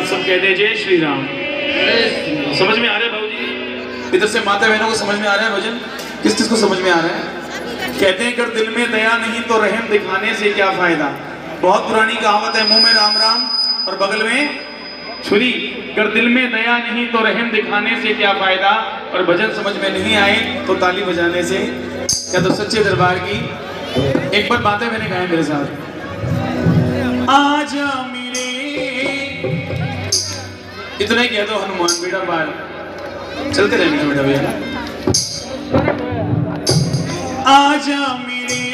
आप सब कहते हैं जय श्री राम। समझ में आ रहा है बाबूजी? इधर से माता बहनों को समझ में आ रहा है भजन? किस किस को समझ में आ रहा है? कहते हैं कर दिल में दया नहीं तो रहम दिखाने से क्या फायदा। बहुत पुरानी कहावत है, मुंह में राम राम और बगल में छुरी। कर दिल में दया नहीं तो रहम दिखाने से क्या फायदा, और भजन समझ में नहीं आए तो ताली बजाने से। क्या तो सच्चे दरबार की एक बार बातें मैंने गाया मेरे साथ। आजा मेरे, इतना ही कह दो हनुमान बेटा बाल चलते रहेंगे बेटा भैया। आजा मेरे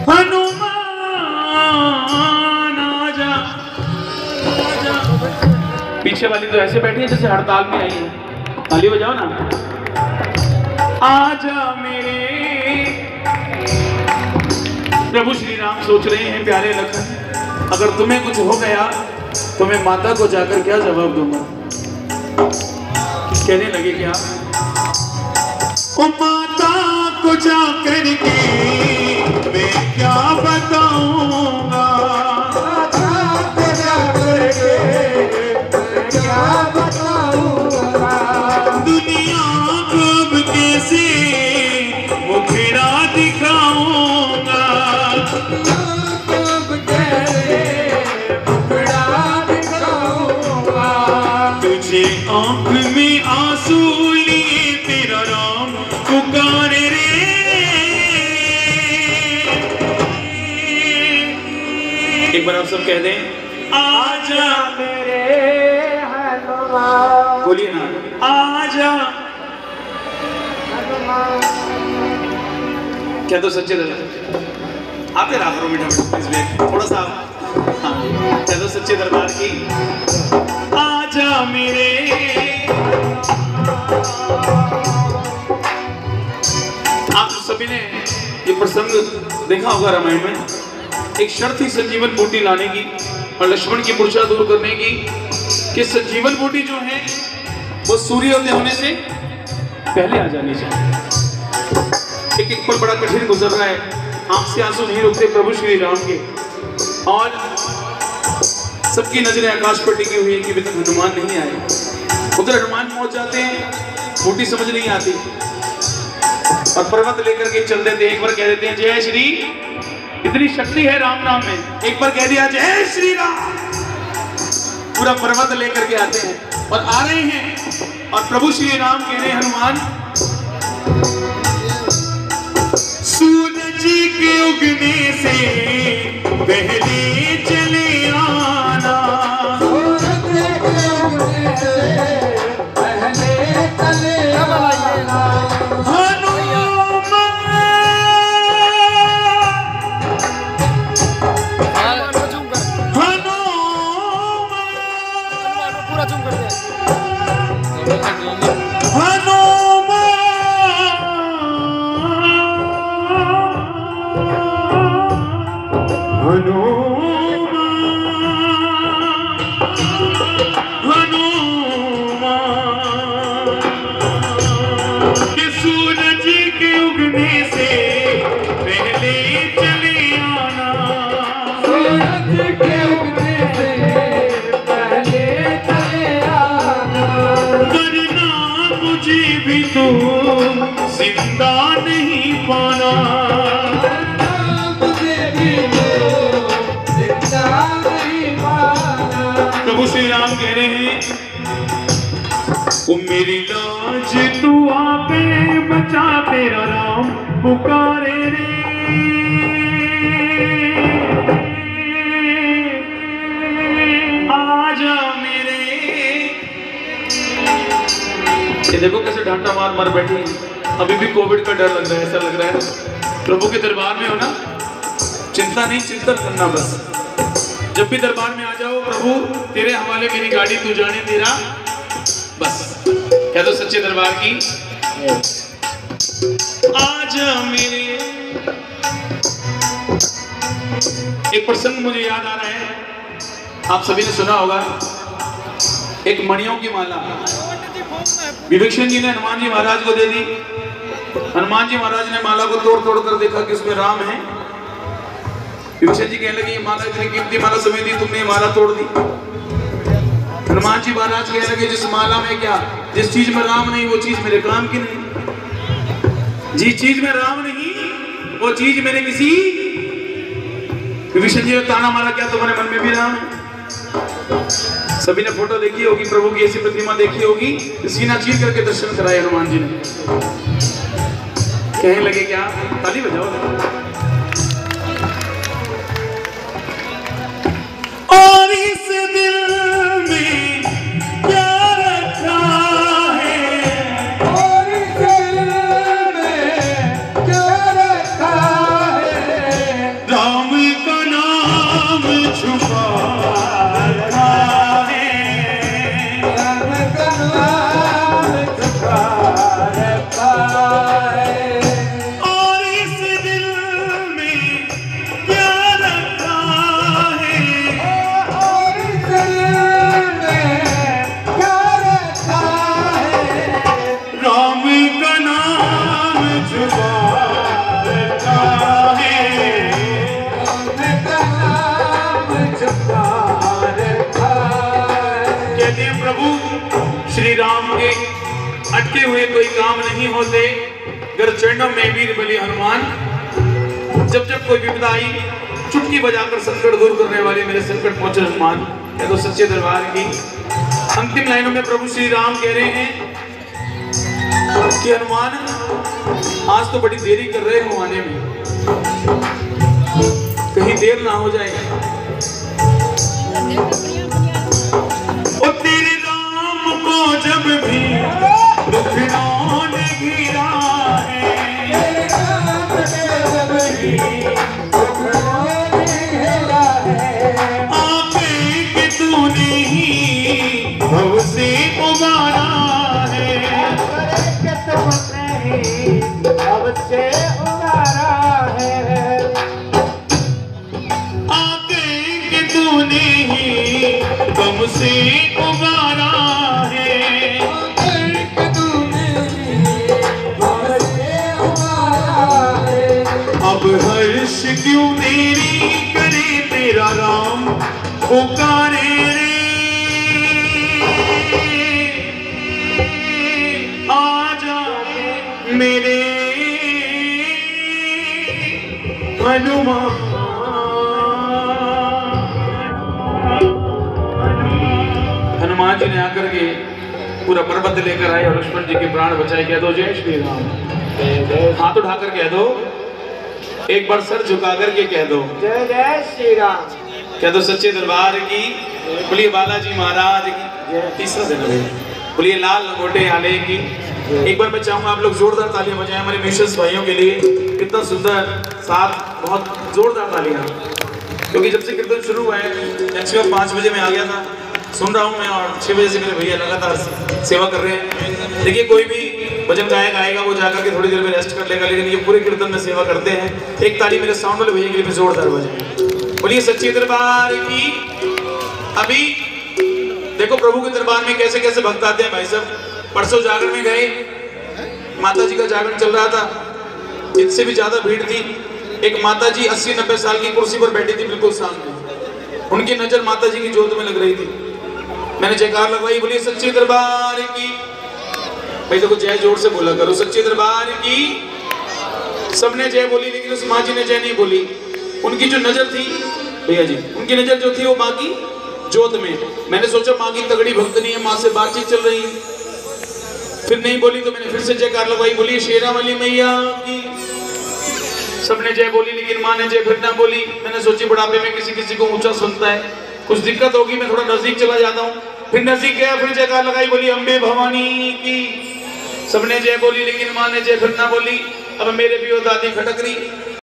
हनुमान आजा, आजा। पीछे वाली तो ऐसे बैठी है जैसे हड़ताल में आई है, ताली बजाओ ना। आजा मेरे प्रभु श्री राम सोच रहे हैं प्यारे लखन, अगर तुम्हें कुछ हो गया तो मैं माता को जाकर क्या जवाब दूंगा। कहने लगे क्या, ओ माता को जाकर के मैं क्या बताऊंगा, क्या बताऊंगा। दुनिया को अब कैसे मुखड़ा दिखाऊंगा, तुझे आंख में आंसू लिए तेरा राम पुकारे रे। एक बार आप सब कह दें आजा मेरे हनुमान, बोलिए ना आजा। क्या तो सच्चे दरबार आते रहा करो बेटा, थोड़ा सा हाँ। क्या तो सच्चे दरबार की आजा मेरे। आप सभी ने ये प्रसंग देखा होगा रामायण में। एक शर्त थी संजीवन बूटी लाने की और लक्ष्मण की मूर्छा दूर करने की, कि संजीवन बूटी जो है वो सूर्योदय होने से पहले आ जानी चाहिए। एक पल बड़ा कठिन गुजर रहा है, आंख से आंसू नहीं रुकते प्रभु श्री राम के, और सबकी नजरें आकाश पर टिकी हुई है कि अभी तक हनुमान नहीं आए। उधर हनुमान पहुंच जाते हैं, बूटी समझ नहीं आती और पर्वत लेकर के चल देते हैं। एक बार कह देते हैं जय श्री, इतनी शक्ति है राम नाम में, एक बार कह दिया जय श्री राम, पूरा पर्वत लेकर के आते हैं और आ रहे हैं। और प्रभु श्री राम कह रहे हैं हनुमान, सूरज के उगने से पहले चले आना, सूरज के उगने से पहले चले आना। जिंदा नहीं पाना, प्रभु श्री राम कह रहे हैं ओ मेरी लाज तू आपे बचा, तेरा राम पुकारे रे। आजा मेरे, ये देखो कैसे डांटा मार मार बैठी। अभी भी कोविड का डर लग रहा है, ऐसा लग रहा है प्रभु के दरबार में हो ना, चिंता नहीं चिंतन करना बस। जब भी दरबार में आ जाओ, प्रभु तेरे हवाले मेरी गाड़ी, तू जाने तेरा बस। कह दो सच्चे दरबार की आजा मेरे। एक प्रसंग मुझे याद आ रहा है, आप सभी ने सुना होगा, एक मणियों की माला विभीषण जी ने हनुमान जी महाराज को दे दी। हनुमान जी महाराज ने माला को तोड़ तोड़ कर देखा कि उसमें राम है, विभीषण जी कहने लगे ये माला इतनी कीमती माला समय दी तुमने माला तोड़ दी। हनुमान जी महाराज कहने लगे जिस माला में क्या, जिस चीज में राम नहीं वो चीज मेरे काम की नहीं, जिस चीज में राम नहीं वो चीज मेरे किसी। विभीषण जी ने ताना मारा क्या तुम्हारे मन में भी राम है? सभी ने फोटो देखी होगी, प्रभु की ऐसी प्रतिमा देखी होगी, सीना चीर करके दर्शन कराए हनुमान जी ने। कहने लगे क्या, ताली बजाओ। और इस दिल में क्या रखा है, और इस दिल में क्या रखा है, राम का नाम छुपा रखा है, राम का नाम छुपा रखा है। और इस दिल में क्या रखा है, और इस दिल में क्या रखा है, राम का नाम छुपा रखा है। राम का नाम छुपा रखा है। कहते हैं प्रभु श्री राम के अटके हुए कोई काम नहीं होते, घर चरणों में वीर बलि हनुमान। जब जब कोई विपदा आई चुटकी बजाकर संकट दूर करने वाले मेरे संकट पहुंचे हनुमान। ये तो सच्चे दरबार की अंतिम लाइनों में प्रभु श्री राम कह रहे हैं कि हनुमान आज तो बड़ी देरी कर रहे हो आने में, कहीं देर ना हो जाए। ओ तेरे राम को जब भी दुखड़ों ने घिरा है, तेरे नाम के जब भी दुखड़ों ने घेरा है, आके कि तूने ही भव से उबारा है, के तुमने ही अब से उबारा है, आके कि तूने ही भव से उबारा है। के तूने ही अब से उबारा है। अब हर्ष क्यों तेरी करे तेरा राम पुकारे रे, आजा मेरे हनुमान। हनुमान जी ने आकर के पूरा पर्वत लेकर आए और लक्ष्मण जी के प्राण बचाए। कह दो जय श्री राम। हाथ उठाकर कह दो, एक बार सर झुका करके कह दो जय जय श्री राम। कह दो सच्चे दरबार की। बोलिए बालाजी महाराज की। तीसरा दिन है। बोलिए लाल लंगोटे आले की। एक बार मैं चाहूंगा आप लोग जोरदार तालियां बजाएं हमारे म्यूजिशियंस भाइयों के लिए। कितना सुंदर साथ, बहुत जोरदार तालियां। क्योंकि जब से कीर्तन शुरू हुआ है, एक्चुअली 5 बजे मैं आ गया था, सुन रहा हूँ मैं, और 6 बजे से मेरे भैया लगातार सेवा कर रहे हैं। देखिए कोई भी भजन गायक आएगा वो जाकर के थोड़ी देर में रेस्ट कर लेगा, लेकिन ये पूरे कीर्तन में सेवा करते हैं। एक ताली मेरे साउंड वाले भैया के लिए जोरदार बजाएं। बोलिए सच्चे दरबार की। अभी देखो प्रभु के दरबार में कैसे कैसे भक्त आते हैं भाई साहब। परसों जागरण में गए, माता जी का जागरण चल रहा था, इससे भी ज्यादा भीड़ थी। एक माता जी 80-90 साल की कुर्सी पर बैठी थी बिल्कुल सामने, उनकी नजर माता जी की जोत में लग रही थी। मैंने जयकार लगवाई, बोलिए सच्चे दरबार की। भाई देखो जय जोर से बोला करो, सच्चे दरबार की। सबने जय बोली, लेकिन उस माँ जी ने जय नहीं बोली। उनकी जो नजर थी भैया जी, उनकी नजर जो थी वो माँ की जोत में। मैंने सोचा माँ की तगड़ी भक्तनी है, माँ से बातचीत चल रही है, फिर नहीं बोली तो मैंने फिर से जयकार लगवाई, बोली शेरा वाली मैया की। सबने जय बोली, लेकिन माँ ने जय फिर ना बोली। मैंने सोची बुढ़ापे में किसी किसी को ऊंचा सुनता है, कुछ दिक्कत होगी, मैं थोड़ा नजदीक चला जाता हूँ। फिर नजदीक गया, फिर जयकार लगाई, बोली अम्बे भवानी की। सबने जय बोली, लेकिन माँ ने जय फिर ना बोली। अब मेरे भी वो दादी खटक रही,